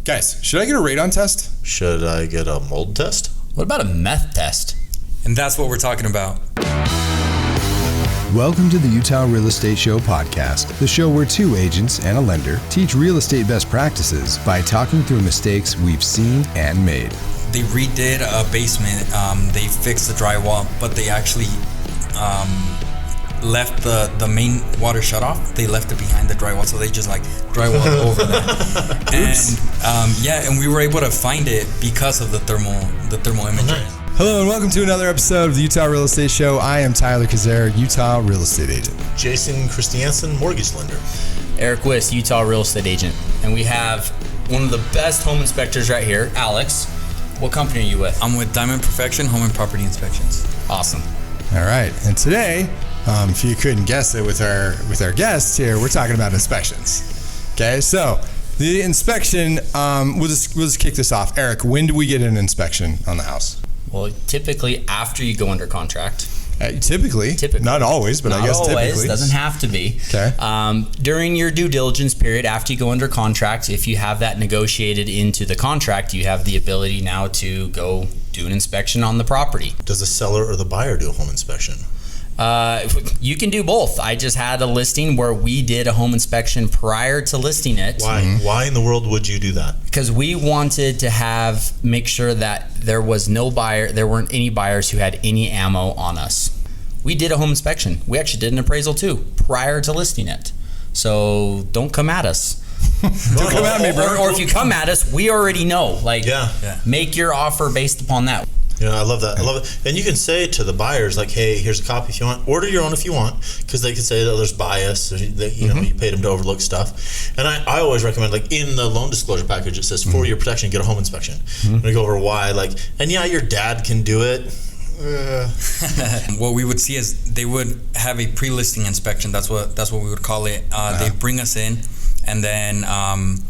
Guys, should I get a radon test? Should I get a mold test? What about a meth test? And that's what we're talking about. Welcome to the Utah Real Estate Show podcast, the show where two agents and a lender teach real estate best practices by talking through mistakes we've seen and made. They redid a basement. They fixed the drywall, but they actually left the main water shut off. They left it behind the drywall, so they just like drywall over that. And we were able to find it because of the thermal imagery. Hello and welcome to another episode of the Utah Real Estate Show. I am Tyler Cazier, Utah Real Estate Agent. Jason Christiansen, mortgage lender. Eric Wiss, Utah real estate agent. And we have one of the best home inspectors right here, Alex. What company are you with? I'm with Diamond Perfection Home and Property Inspections. Awesome. All right, and today, if you couldn't guess it with our guests here, we're talking about inspections. Okay, so the inspection, we'll just kick this off. Eric, when do we get an inspection on the house? Well, typically after you go under contract. Typically, not always, but I guess typically. Not always, doesn't have to be. Okay. During your due diligence period, after you go under contract, if you have that negotiated into the contract, you have the ability now to go do an inspection on the property. Does the seller or the buyer do a home inspection? You can do both. I just had a listing where we did a home inspection prior to listing it. Why? Mm-hmm. Why in the world would you do that? Because we wanted to make sure that there weren't any buyers who had any ammo on us. We did a home inspection. We actually did an appraisal too prior to listing it. So don't come at us. Don't come at me, bro. Or if you come at us, we already know. Make your offer based upon that. Yeah, I love that. I love it. And you can say to the buyers, like, hey, here's a copy if you want. Order your own if you want, because they can say that there's bias. Or you paid them to overlook stuff. And I always recommend, like, in the loan disclosure package, it says, for your protection, get a home inspection. I'm going to go over why. And yeah, your dad can do it. What we would see is they would have a pre-listing inspection. That's what we would call it. They bring us in and then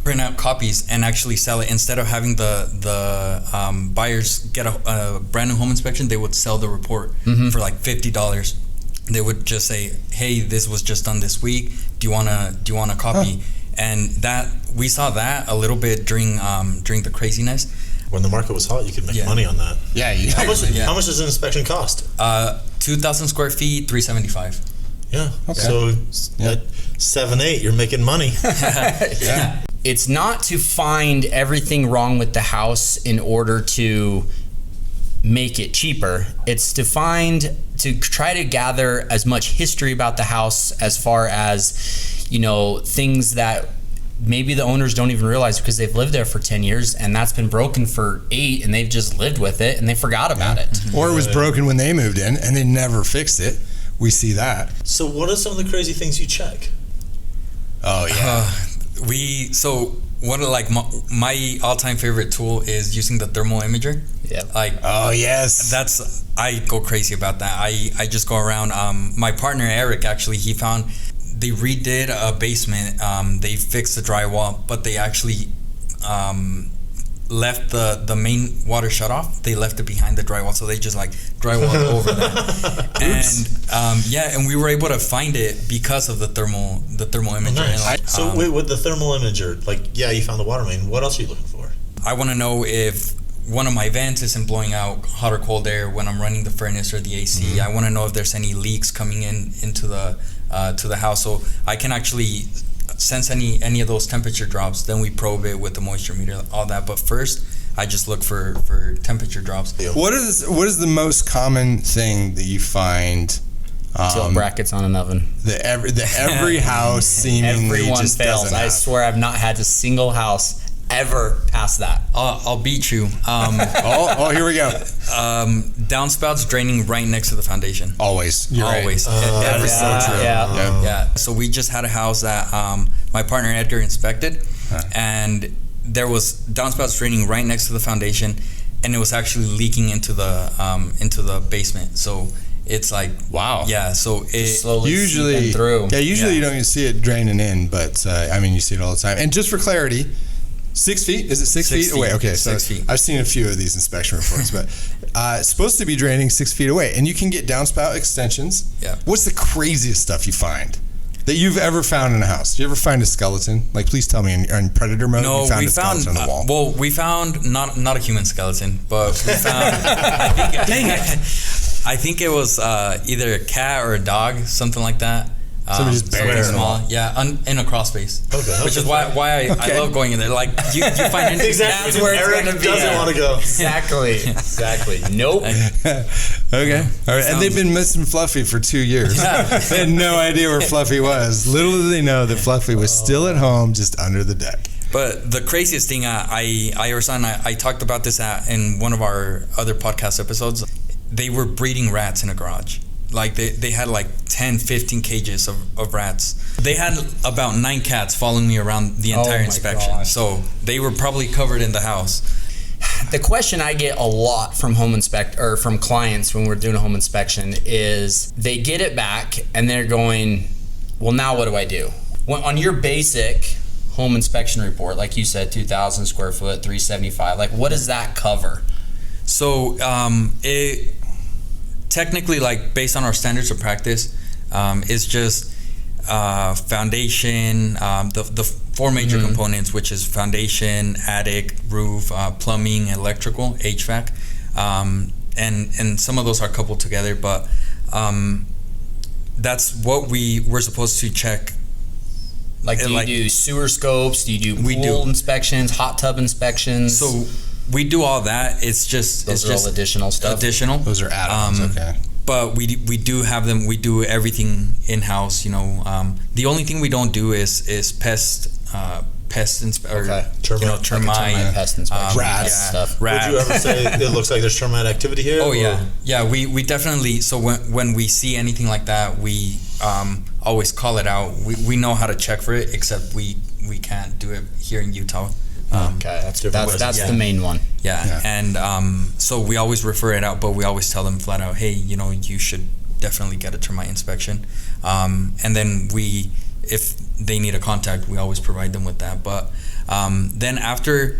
print out copies and actually sell it. Instead of having the buyers get a brand new home inspection, they would sell the report for like $50. They would just say, "Hey, this was just done this week. Do you want a copy?" And that we saw that a little bit during the craziness. When the market was hot, you could make money on that. Yeah. How much does an inspection cost? 2,000 square feet, $375. Yeah. Okay. So at 7-8, you're making money. Yeah. It's not to find everything wrong with the house in order to make it cheaper. It's to try to gather as much history about the house as far as, things that maybe the owners don't even realize because they've lived there for 10 years and that's been broken for 8 and they've just lived with it and they forgot about it. Or it was broken when they moved in and they never fixed it. We see that. So what are some of the crazy things you check? Oh, yeah. My all-time favorite tool is using the thermal imager. Yeah. Oh, yes. I go crazy about that. I just go around. My partner, Eric, actually, he found they redid a basement. They fixed the drywall, but they actually left the main water shut off. They left it behind the drywall, so they just like drywall over that. And we were able to find it because of the thermal imager. Nice. With the thermal imager, you found the water main. What else are you looking for? I want to know if one of my vents isn't blowing out hot or cold air when I'm running the furnace or the AC. I want to know if there's any leaks coming into the to the house, so I can actually sense any of those temperature drops. Then we probe it with the moisture meter, all that. But first, I just look for temperature drops. What is the most common thing that you find? Tilt brackets on an oven. Every house seemingly everyone just fails. doesn't I have. swear I've not had a single house ever pass that. I'll beat you. Here we go. Downspouts draining right next to the foundation. Always. You're always. Right. That is so true. Yeah. So we just had a house that my partner Edgar inspected, and there was downspouts draining right next to the foundation, and it was actually leaking into the basement. So it's like, wow. Yeah. So it slowly seeping through. Yeah. Usually you don't even see it draining in, but you see it all the time. And just for clarity, 6 feet? Is it 6 feet away? Okay, so 6 feet. I've seen a few of these inspection reports, but it's supposed to be draining 6 feet away, and you can get downspout extensions. Yeah. What's the craziest stuff you find? that you've ever found in a house? Did you ever find a skeleton? Like, please tell me in predator mode. No, you found we a found skeleton on the wall. well, we found not a human skeleton, but we found. I think it was either a cat or a dog, something like that. Somebody just buried it in the wall. Yeah, in a crawl space. Okay. Which is why I love going in there. Like you find anything. Exactly. That's where it's Eric gonna be. doesn't want to go. Exactly. Nope. Okay. All right. And they've been missing Fluffy for 2 years. They had no idea where Fluffy was. Little did they know that Fluffy was still at home, just under the deck. But the craziest thing, I talked about this in one of our other podcast episodes. They were breeding rats in a garage. Like they had like 10, 15 cages of rats. They had about 9 cats following me around the entire inspection. gosh. So they were probably covered in the house. The question I get a lot from from clients when we're doing a home inspection is they get it back and they're going, well, now what do I do? On your basic home inspection report, like you said, 2,000 square foot, 375, like what does that cover? So it technically, like based on our standards of practice, it's just foundation, the 4 major components, which is foundation, attic, roof, plumbing, electrical, HVAC, and some of those are coupled together. But that's what we're supposed to check. Like, do you do sewer scopes? Do you do pool inspections, hot tub inspections? So we do all that. It's just all additional stuff. Those are add-ons. Okay. But we do have them. We do everything in house. You know, the only thing we don't do is pest Okay. Termite pest inspection, rats stuff. Would you ever say it looks like there's termite activity here? Oh yeah. We definitely. So when we see anything like that, we always call it out. We know how to check for it, except we can't do it here in Utah. Okay, that's the main one. Yeah. And so we always refer it out, but we always tell them flat out, hey, you know, you should definitely get a termite inspection. And then if they need a contact, we always provide them with that. But then after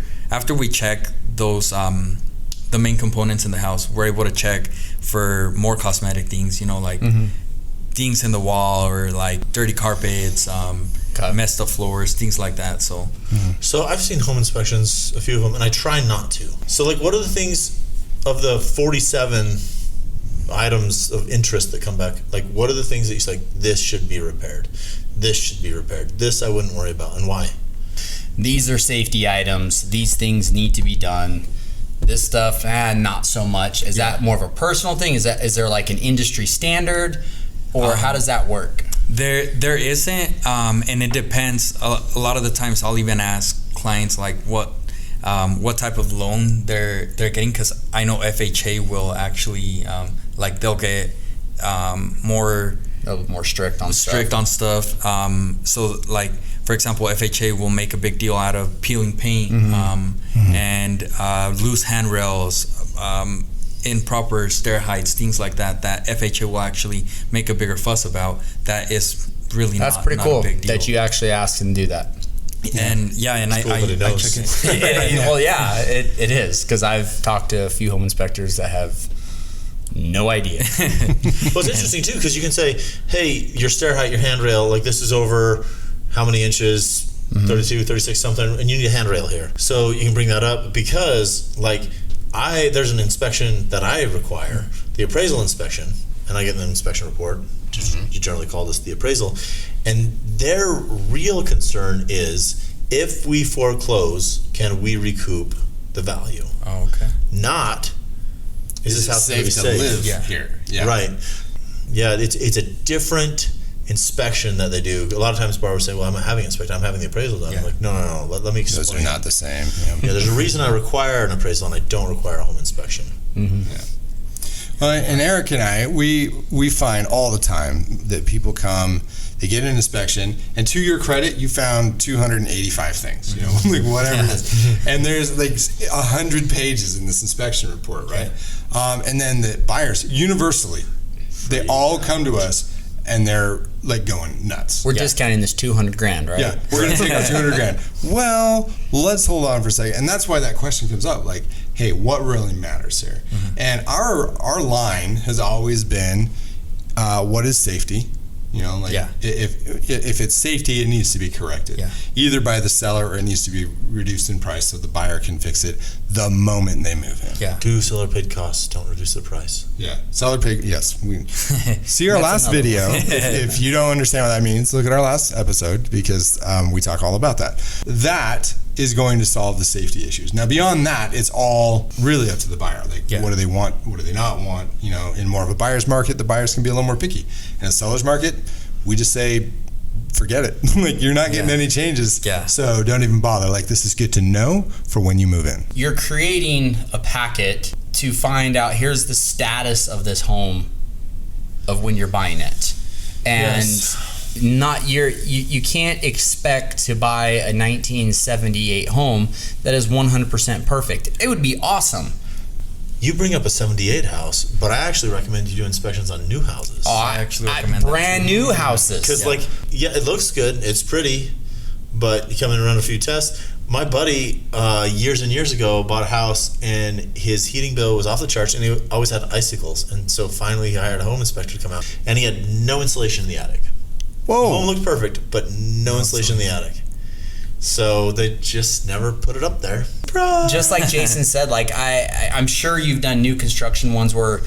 we check those the main components in the house, we're able to check for more cosmetic things, you know, like things in the wall or like dirty carpets, messed up floors, things like that. So I've seen home inspections, a few of them, and I try not to. So like, what are the things of the 47 items of interest that come back? Like, what are the things that you say, like, this should be repaired, this should be repaired, this I wouldn't worry about, and why? These are safety items. These things need to be done. This stuff, not so much. Is that more of a personal thing? Is there like an industry standard, or how does that work? There isn't, and it depends. A lot of the times, I'll even ask clients like what type of loan they're getting, because I know FHA will actually like they'll get more strict on stuff. So like, for example, FHA will make a big deal out of peeling paint and loose handrails, improper stair heights, things like that FHA will actually make a bigger fuss about. That is really That's not pretty cool a big deal. that you actually ask and do that. And I check it. Well, yeah, it is, because I've talked to a few home inspectors that have no idea. Well, it's interesting too, because you can say, hey, your stair height, your handrail, like this is over how many inches, 32, 36 something, and you need a handrail here. So you can bring that up, because like there's an inspection that I require, the appraisal inspection, and I get an inspection report. You generally call this the appraisal, and their real concern is, if we foreclose, can we recoup the value? Oh, okay. Not, is this house safe to live here? Yeah. Right. Yeah, it's a different inspection that they do. A lot of times borrowers say, well, I'm not having an inspection, I'm having the appraisal done. I'm like, no, let me explain. Those are not the same. Yeah, there's a reason I require an appraisal and I don't require a home inspection. Yeah. Well, and Eric and I, we find all the time that people come, they get an inspection, and to your credit, you found 285 things, you know, like whatever it is. And there's like 100 pages in this inspection report, right? And then the buyers, universally, they all come to us and they're like going nuts. We're discounting this $200,000, right? Yeah, we're going to take our $200,000. Well, let's hold on for a second. And that's why that question comes up, like, hey, what really matters here? And our line has always been, what is safety? You know, like Yeah. if it's safety, it needs to be corrected, either by the seller or it needs to be reduced in price so the buyer can fix it the moment they move in. Yeah. Do seller paid costs, don't reduce the price. Yeah. Seller paid, yes. We see our last video. If you don't understand what that means, look at our last episode because we talk all about that. That is going to solve the safety issues. Now, beyond that, it's all really up to the buyer. Like, what do they want? What do they not want? You know, in more of a buyer's market, the buyers can be a little more picky. In a seller's market, we just say, forget it. Like, you're not getting any changes. Yeah. So don't even bother. Like, this is good to know for when you move in. You're creating a packet to find out, here's the status of this home of when you're buying it. And you can't expect to buy a 1978 home that is 100% perfect. It would be awesome. You bring up a 78 house, but I actually recommend you do inspections on new houses. I actually recommend brand new houses. Because it looks good, it's pretty, but you come in and run a few tests. My buddy, years and years ago, bought a house and his heating bill was off the charts and he always had icicles. And so finally he hired a home inspector to come out and he had no insulation in the attic. Whoa. The home looked perfect, but no insulation in the attic. So they just never put it up there. Just like Jason said, like I'm sure you've done new construction ones where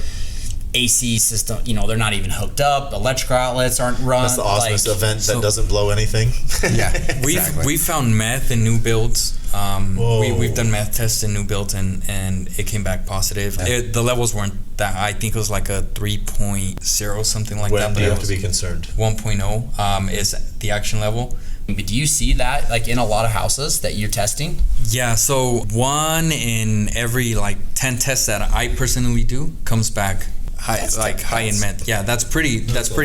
AC system, you know, they're not even hooked up, electrical outlets aren't run. That's the awesomest event that doesn't blow anything. Yeah, exactly. We've found meth in new builds. We've done meth tests in new builds and it came back positive. The levels weren't that. I think it was like a 3.0, something like that. When do you have to be concerned? 1.0 is the action level. But do you see that like in a lot of houses that you're testing? Yeah, so 1 in every like 10 tests that I personally do comes back high in meth. Yeah, that's pretty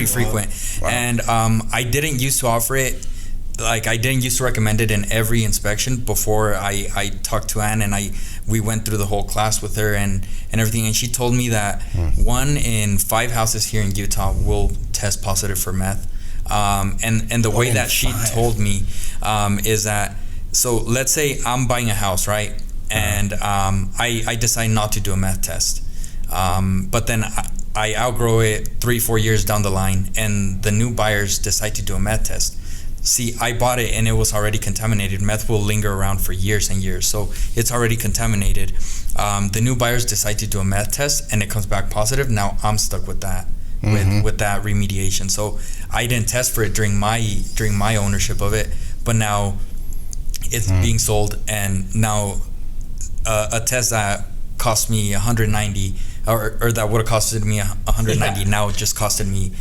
frequent. Wow. And I didn't used to offer it. Like I didn't used to recommend it in every inspection before I talked to Ann and we went through the whole class with her and everything, and she told me that 1 in 5 houses here in Utah will test positive for meth. And the way that she told me is that, so let's say I'm buying a house, right? And I decide not to do a meth test. But then I outgrow it 3-4 years down the line and the new buyers decide to do a meth test. See, I bought it and it was already contaminated. Meth will linger around for years and years, so it's already contaminated. The new buyers decide to do a meth test and it comes back positive. Now I'm stuck with that. With that remediation. So I didn't test for it during my ownership of it, but now it's being sold, and now a test that cost me $190 or that would have costed me $190 now it just costed me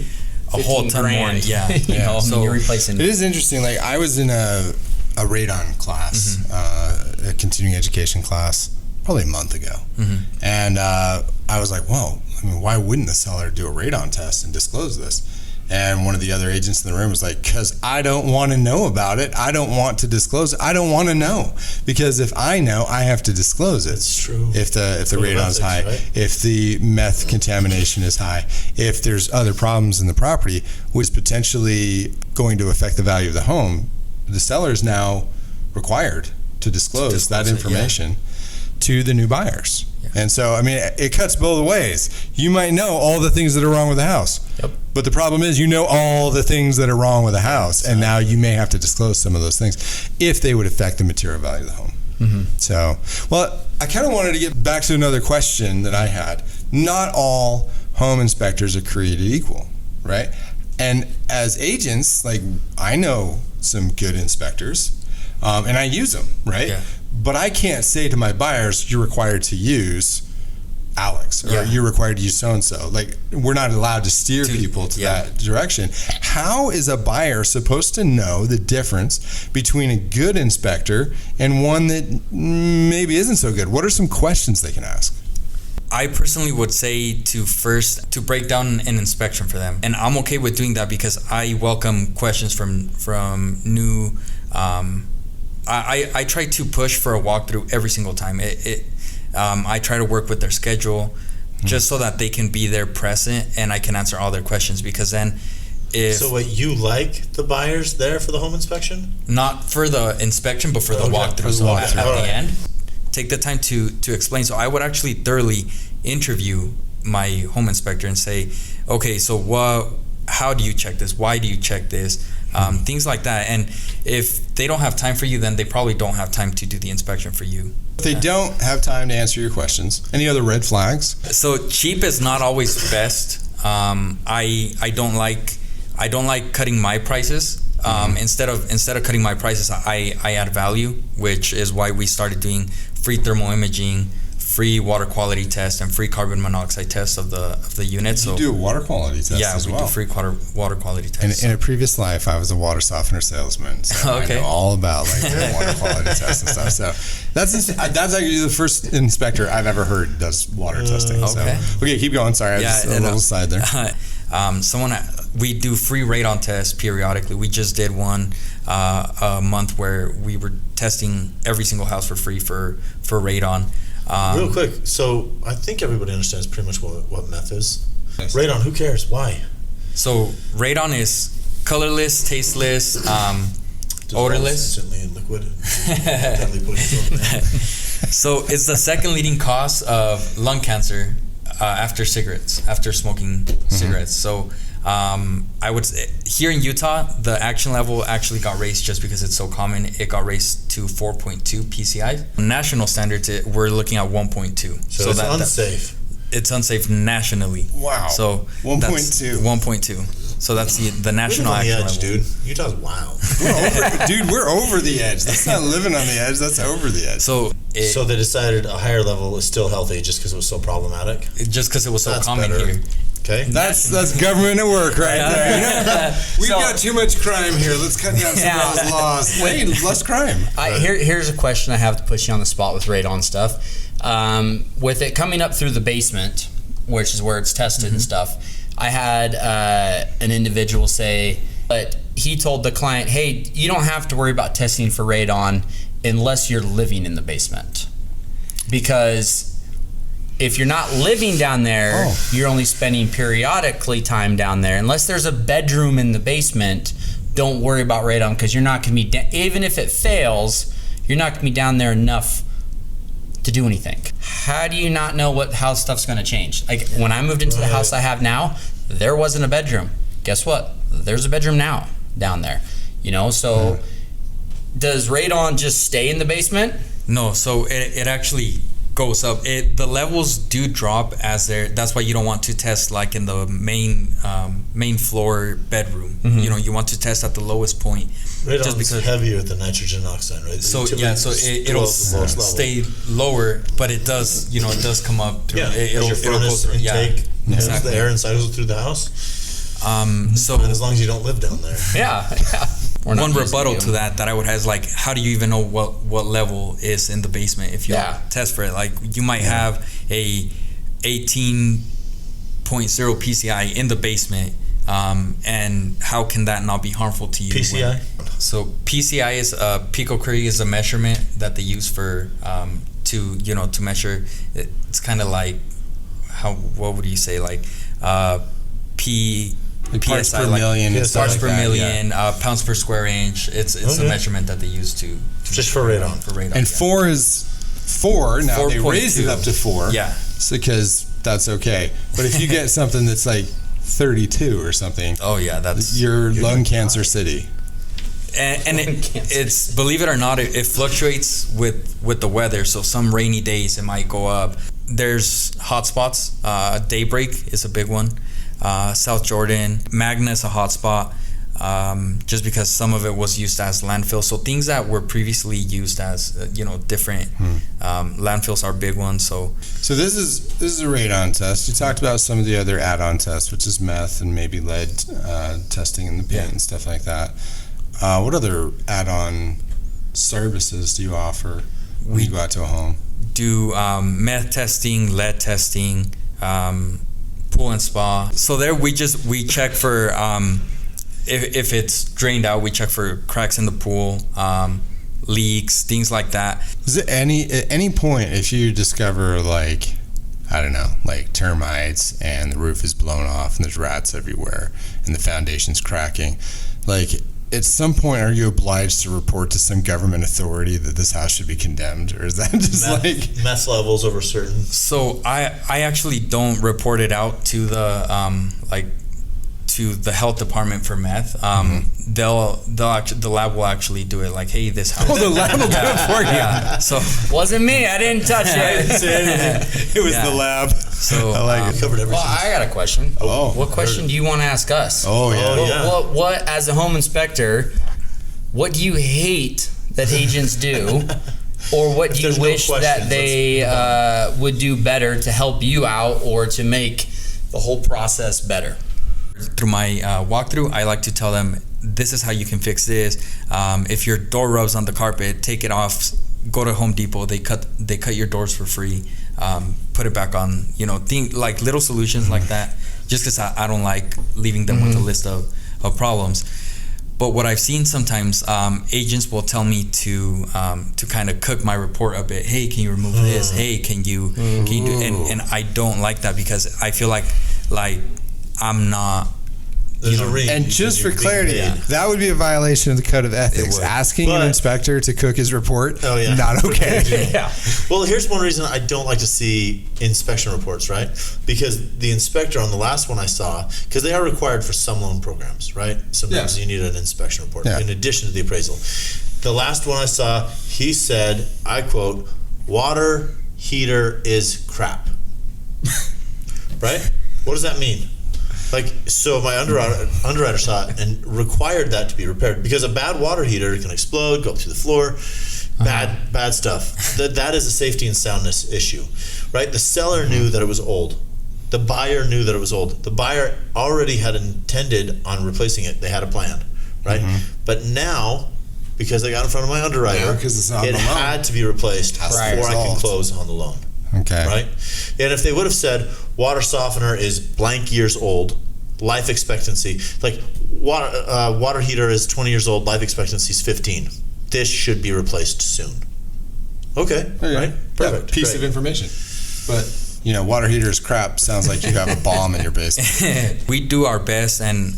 a whole ton more. Yeah. You know, so you're replacing. It is interesting. Like I was in a Radon class, a continuing education class, probably a month ago, and I was like, whoa. I mean, why wouldn't the seller do a radon test and disclose this? And one of the other agents in the room was like, because I don't want to know about it. I don't want to disclose it. I don't want to know. Because if I know, I have to disclose it. It's true. If the radon's high, right? If the meth contamination is high, if there's other problems in the property, which is potentially going to affect the value of the home, the seller is now required to disclose that information to the new buyers. And so, I mean, it cuts both ways. You might know all the things that are wrong with the house. Yep. But the problem is you know all the things that are wrong with the house. And now you may have to disclose some of those things if they would affect the material value of the home. So, well, I kind of wanted to get back to another question that I had. Not all home inspectors are created equal, right? And as agents, like I know some good inspectors and I use them, right? Yeah. But I can't say to my buyers, you're required to use Alex or you're required to use so-and-so. Like we're not allowed to steer people to that direction. How is a buyer supposed to know the difference between a good inspector and one that maybe isn't so good? What are some questions they can ask? I personally would say to break down an inspection for them. And I'm okay with doing that because I welcome questions from new I try to push for a walkthrough every single time. I try to work with their schedule just so that they can be there present and I can answer all their questions, because then So what, you like the buyers there for the home inspection? Not for the inspection, but for the walkthrough. So at the end, take the time to explain. So I would actually thoroughly interview my home inspector and say, okay, so how do you check this? Why do you check this? Things like that. And if they don't have time for you, then they probably don't have time to do the inspection for you. If they don't have time to answer your questions, any other red flags? So cheap is not always best. I don't like cutting my prices. Instead of cutting my prices, I add value, which is why we started doing free thermal imaging, free water quality test, and free carbon monoxide test of the unit. You do a water quality test as well. Yeah, we do free water quality test. In a previous life, I was a water softener salesman, so okay. I know all about water quality tests and stuff. So that's actually the first inspector I've ever heard does water testing. Okay. So. Okay, keep going. Sorry, I was a little side there. We do free radon tests periodically. We just did one a month where we were testing every single house for free for radon. Real quick, so I think everybody understands pretty much what meth is. Yes. Radon, who cares? Why? So radon is colorless, tasteless, odorless. Instantly in liquid. So it's the second leading cause of lung cancer after smoking cigarettes. So I would say here in Utah, the action level actually got raised just because it's so common. It got raised to 4.2 PCI. National standards, we're looking at 1.2. So it's unsafe. It's unsafe nationally. Wow. So 1.2. 1.2. So that's the national on the action edge, level. dude. Utah's wild. We're over the edge. That's not living on the edge. That's over the edge. So they decided a higher level is still healthy just because it was so problematic. Just because it was so That's common better. here. Okay. That's government at work right there. We've got too much crime here. Let's cut down some of those laws. Hey, less crime. Here's a question I have to put you on the spot with radon stuff. With it coming up through the basement, which is where it's tested and stuff, I had an individual say, but he told the client, hey, you don't have to worry about testing for radon unless you're living in the basement. Because if you're not living down there, you're only spending periodically time down there. Unless there's a bedroom in the basement, don't worry about radon because you're not going to be, even if it fails, you're not going to be down there enough to do anything. How do you not know how stuff's going to change? Like when I moved into the house I have now, there wasn't a bedroom. Guess what? There's a bedroom now down there. So does radon just stay in the basement? No, so it actually goes up. The levels do drop as that's why you don't want to test like in the main floor bedroom. You want to test at the lowest point. Radon's just because heavier than nitrogen oxide, right? So it'll stay lower, but it does, it does come up through. It'll go through. Intake, exactly. The air inside goes through the house. So as long as you don't live down there. Yeah. One rebuttal to that I would have is like, how do you even know what level is in the basement if you test for it? Like you might have a 18.0 PCI in the basement, and how can that not be harmful to you? PCI? So PCI is picocurie is a measurement that they use for to measure. It's kind of like what would you say, like parts per million, parts per million, pounds per square inch. It's a measurement that they use to just for radon. And 4 is 4. Now 4. They raised it up to 4. Yeah, so because that's okay. But if you get something that's like 32 or something, that's your lung cancer city. And it's believe it or not, it fluctuates with the weather. So some rainy days it might go up. There's hot spots. Daybreak is a big one. South Jordan, Magna is a hot spot, just because some of it was used as landfill. So things that were previously used as different landfills are big ones. So this is a radon test. You talked about some of the other add-on tests, which is meth and maybe lead testing in the paint and stuff like that. What other add-on services do you offer when you go out to a home? Do meth testing, lead testing, pool and spa. So there we check for if it's drained out, we check for cracks in the pool, leaks, things like that. Is it at any point if you discover like termites and the roof is blown off and there's rats everywhere and the foundation's cracking, like at some point are you obliged to report to some government authority that this house should be condemned, or is that just meth levels over certain? So I actually don't report it out to the to the health department for meth, the lab will actually do it. Like, hey, this house. Oh, the lab will do it for you. Yeah. So Wasn't me. I didn't touch it. It was the lab. So I like it. Covered everything. Well, I got a question. Oh. What question do you want to ask us? Oh, yeah. yeah. What, as a home inspector, what do you hate that agents do? Or what do you there's no wish that questions, they would do better to help you out or to make the whole process better? through my walkthrough, I like to tell them, this is how you can fix this. If your door rubs on the carpet, take it off. Go to Home Depot. They cut your doors for free. Put it back on. Like little solutions like that. Just because I don't like leaving them with a list of problems. But what I've seen sometimes, agents will tell me to kind of cook my report a bit. Hey, can you remove this? Hey, can you do? And I don't like that because I feel like I'm not. There's a ring. And just for clarity, that would be a violation of the Code of Ethics. Asking an inspector to cook his report, not okay. Yeah. Well, here's one reason I don't like to see inspection reports, right? Because the inspector on the last one I saw, because they are required for some loan programs, right? Sometimes you need an inspection report in addition to the appraisal. The last one I saw, he said, I quote, "Water heater is crap." Right? What does that mean? So my underwriter saw it and required that to be repaired because a bad water heater can explode, go up through the floor, bad stuff. That is a safety and soundness issue, right? The seller knew that it was old. The buyer knew that it was old. The buyer already had intended on replacing it. They had a plan, right? But now, because they got in front of my underwriter, it had to be replaced before I can close on the loan. Okay. Right? And if they would have said water softener is blank years old, life expectancy, like water heater is 20 years old, life expectancy is 15. This should be replaced soon. Okay. Right? Perfect. Piece of information. But, water heater is crap. Sounds like you have a bomb in your basement. We do our best, and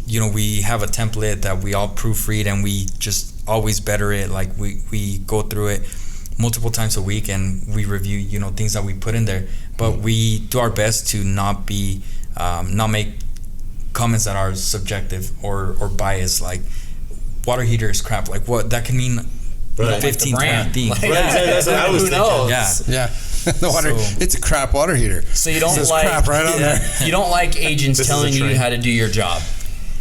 we have a template that we all proofread, and we just always better it. Like we go through it multiple times a week, and we review things that we put in there, but we do our best to not make comments that are subjective or biased, like water heater is crap. Like what that can mean 15 different things. That's what I was thinking. Yeah. The water, it's a crap water heater. So you don't like crap right on there. You don't like agents telling you how to do your job,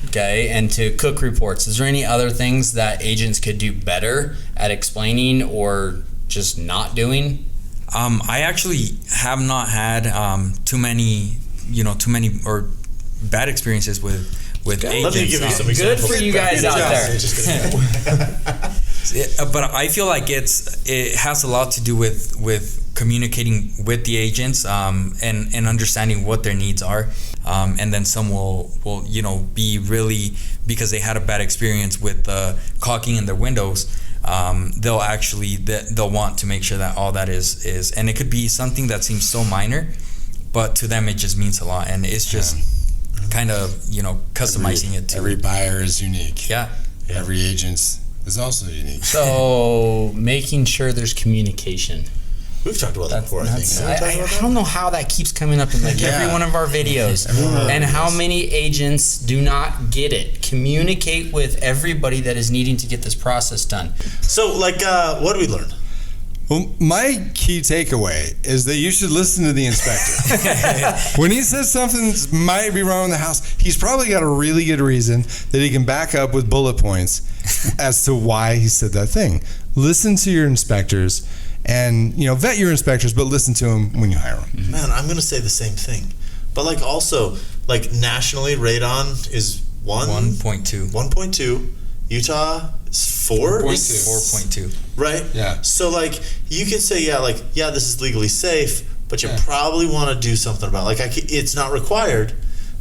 okay, and to cook reports. Is there any other things that agents could do better at explaining or just not doing? I actually have not had too many or bad experiences with agents. Let me give you some examples. Good for you guys out there. But I feel like it has a lot to do with communicating with the agents and understanding what their needs are, and then some will be really, because they had a bad experience with caulking in their windows. They'll want to make sure that all that is, and it could be something that seems so minor, but to them it just means a lot, and it's just kind of customizing it to every buyer is unique. Yeah. Every agent is also unique. So making sure there's communication. We've talked about that before, I think. I don't know how that keeps coming up in every one of our videos. And how many agents do not get it. Communicate with everybody that is needing to get this process done. So, what did we learn? Well, my key takeaway is that you should listen to the inspector. When he says something might be wrong in the house, he's probably got a really good reason that he can back up with bullet points as to why he said that thing. Listen to your inspectors. And vet your inspectors, but listen to them when you hire them. Man, I'm going to say the same thing, but also nationally, Radon is 1.2. 1.2. Utah is 4. 4.2. Right. Yeah. So you can say this is legally safe, but you probably want to do something about it. It's not required,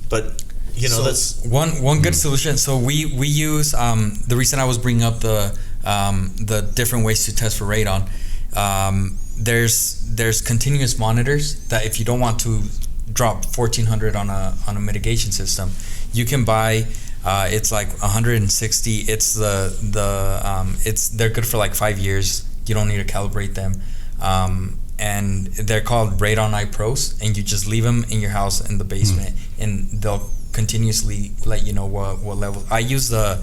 but that's one good solution. So we use the reason I was bringing up the different ways to test for radon. There's continuous monitors that if you don't want to drop $1,400 on a mitigation system, you can buy. It's like 160. It's they're good for 5 years. You don't need to calibrate them, and they're called Radon Eye Pros, and you just leave them in your house in the basement, and continuously let you know what level. I use the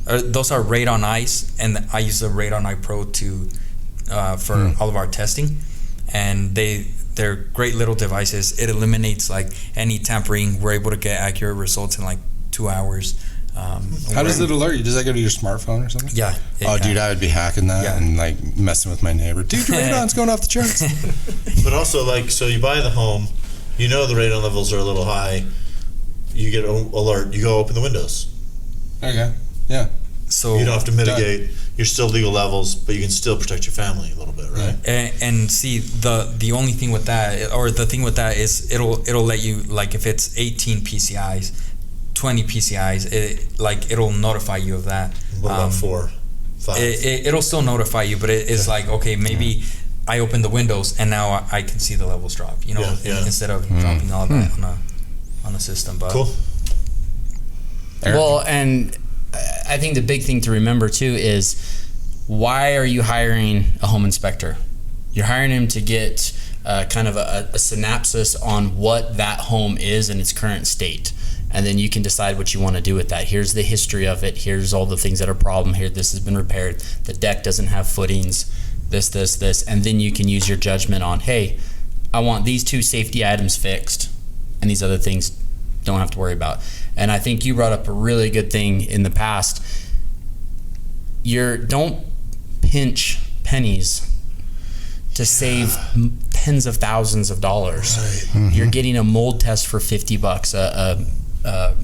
those are Radon Ice, and I use the Radon I Pro to for all of our testing, and they're great little devices. It eliminates like any tampering. We're able to get accurate results in like 2 hours. How does it alert you? Does that go to your smartphone or something? Yeah. Dude, I would be hacking that and like messing with my neighbor. Dude, your radon's going off the charts. But also, like, so you buy the home, you know the radon levels are a little high. You get an alert. You go open the windows. Okay. Yeah. So you don't have to mitigate. You're still legal levels, but you can still protect your family a little bit, right? And see, the only thing with that, or the thing with that is it'll let you, like, if it's 18 PCIs, 20 PCIs, it'll notify you of that. What about 4, 5? It'll still notify you, but it's like, okay, maybe I open the windows and now I can see the levels drop, instead of dropping all that on a system. But cool. Well, and I think the big thing to remember too is, why are you hiring a home inspector? You're hiring him to get kind of a synopsis on what that home is in its current state. And then you can decide what you want to do with that. Here's the history of it. Here's all the things that are problem here. This has been repaired. The deck doesn't have footings. This. And then you can use your judgment on, hey, I want these 2 safety items fixed, and these other things don't have to worry about. And I think you brought up a really good thing in the past. Don't pinch pennies to save tens of thousands of dollars. Right. You're getting a mold test for $50, a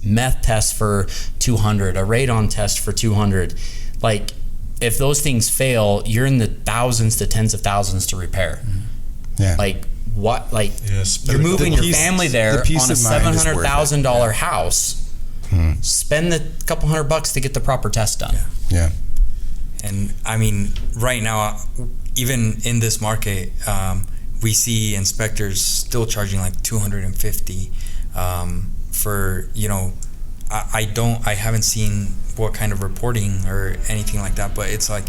meth test for $200, a radon test for $200. Like, if those things fail, you're in the thousands to tens of thousands to repair. Yeah. Like, what? Like, you're moving your family there on a $700,000 house. Spend the couple $100 to get the proper test done. Yeah. And I mean, right now, even in this market, we see inspectors still charging like $250 for, I haven't seen what kind of reporting or anything like that, but it's like,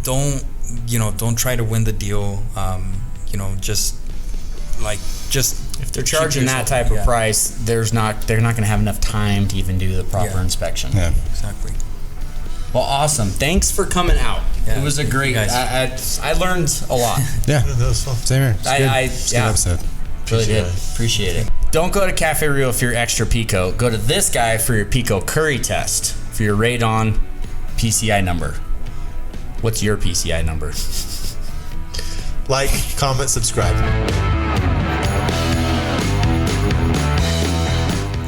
don't try to win the deal. Just if they're charging that type of price, they're not going to have enough time to even do the proper inspection. Yeah, exactly. Well, awesome. Thanks for coming out. Yeah. It was a great. I learned a lot. Yeah, that was fun. Same here. It's good episode. Really did. Appreciate it. Don't go to Cafe Rio for your extra pico. Go to this guy for your pico curry test for your radon PCI number. What's your PCI number? Like, comment, subscribe.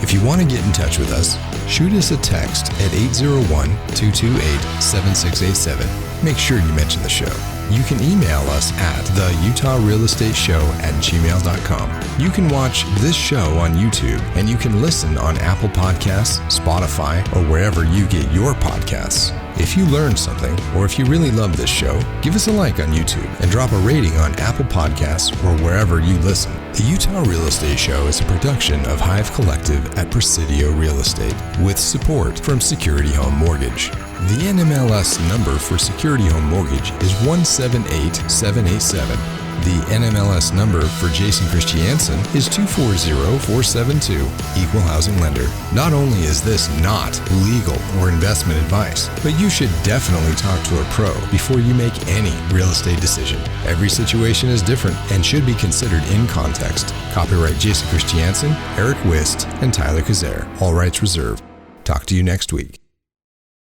If you want to get in touch with us, shoot us a text at 801-228-7687. Make sure you mention the show. You can email us at theutahrealestateshow@gmail.com. You can watch this show on YouTube, and you can listen on Apple Podcasts, Spotify, or wherever you get your podcasts. If you learned something, or if you really love this show, give us a like on YouTube and drop a rating on Apple Podcasts or wherever you listen. The Utah Real Estate Show is a production of Hive Collective at Presidio Real Estate, with support from Security Home Mortgage. The NMLS number for Security Home Mortgage is 178787. The NMLS number for Jason Christiansen is 240472, Equal Housing Lender. Not only is this not legal or investment advice, but you should definitely talk to a pro before you make any real estate decision. Every situation is different and should be considered in context. Copyright Jason Christiansen, Eric Wist, and Tyler Cazier. All rights reserved. Talk to you next week.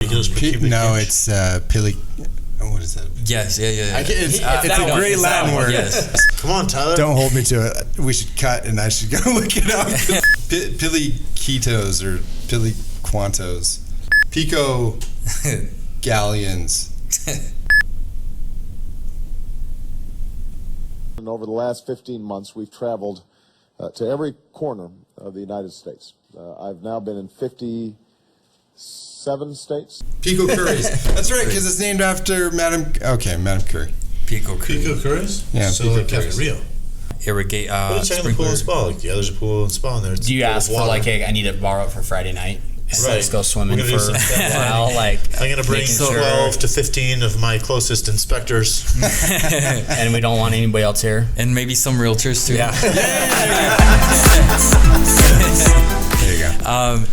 No, it's Pili. What is that? Yes, yeah. It's a great Latin word. Yes. Come on, Tyler. Don't hold me to it. We should cut, and I should go look it up. Piliquitos or Piliquantos. Pico galleons. And over the last 15 months, we've traveled to every corner of the United States. I've now been in 57 states. Pico curries. That's right, because it's named after Madam Curry. Pico curry. Pico curries? Yeah, so Pico like Cafe curries. Rio. Irrigate. What is in the pool and spa? Like, yeah, there's a pool and spa in there. Do you ask for like, hey, I need to borrow it for Friday night? Let's go swimming We're for gonna do some a while. Like, I'm going to bring making sure- 12 to 15 of my closest inspectors. and we don't want anybody else here. And maybe some realtors too. Yeah. There you go.